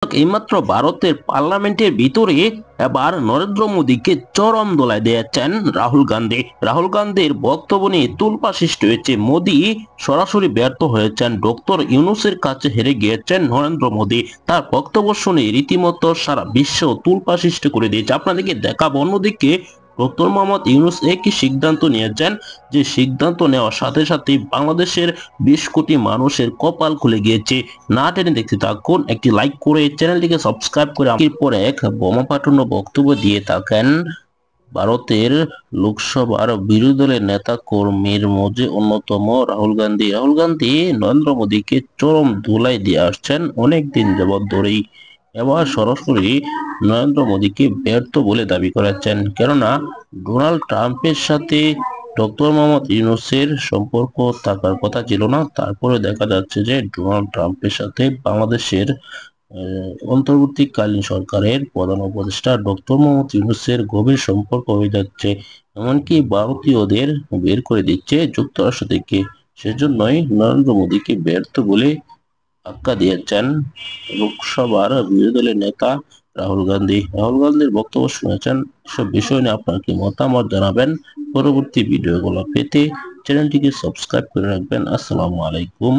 এইমাত্র ভারতের পার্লামেন্টের ভিতরে এবার নরেন্দ্র মোদীকে চরম দোলায় দিয়েছেন রাহুল গান্ধী। রাহুল গান্ধীর বক্তব্য নিয়ে তুলপা সৃষ্টি হয়েছে। মোদী সরাসরি ব্যর্থ হয়েছেন, ডক্টর ইউনূসের কাছে হেরে গিয়েছেন নরেন্দ্র মোদী। তার বক্তব্য শুনে রীতিমতো সারা বিশ্ব তুলপা সৃষ্টি করে দিয়েছে। আপনাদেরকে দেখাবো। অন্যদিকে ডক্টর মোহাম্মদ ইউনূস একই সিদ্ধান্ত নিয়েছেন, যে সিদ্ধান্ত নেওয়ার সাথে সাথে বাংলাদেশের 20 কোটি মানুষের কপাল খুলে গিয়েছে। না টেনে দেখতে থাকুন, একটি লাইক করে চ্যানেলটিকে সাবস্ক্রাইব করে একের পর এক বোমা পাঠানো বক্তব্য দিয়ে থাকেন ভারতের লোকসভার বিরোধী দলের নেতা কর্মীর মধ্যে অন্যতম রাহুল গান্ধী। রাহুল গান্ধী নরেন্দ্র মোদীকে চরম ধুলাই দিয়ে আসছেন অনেকদিন যাবৎ ধরেই। এবার সরাসরি নরেন্দ্র মোদীকে ব্যর্থ বলে দাবি করেছেন, কেননা ডোনাল্ড ট্রাম্পের সাথে ডক্টর মোহাম্মদ ইউনূসের সম্পর্ক থাকার কথা ছিল না। তারপরে দেখা যাচ্ছে যে ডোনাল্ড ট্রাম্পের সাথে বাংলাদেশের অন্তর্বর্তীকালীন সরকারের প্রধান উপদেষ্টা ডক্টর মোহাম্মদ ইউনূসের গভীর সম্পর্ক হয়ে যাচ্ছে। এমনকি ভারতীয়দের বের করে দিচ্ছে যুক্তরাষ্ট্র থেকে। সেজন্যই নরেন্দ্র মোদীকে ব্যর্থ বলে আখ্যা দিয়েছেন লোকসভার বিরোধী দলের নেতা রাহুল গান্ধী। রাহুল গান্ধীর বক্তব্য শুনেছেন। সব বিষয় নিয়ে আপনার কি মতামত জানাবেন। পরবর্তী ভিডিওগুলো পেতে চ্যানেলটিকে সাবস্ক্রাইব করে রাখবেন। আসসালামু আলাইকুম।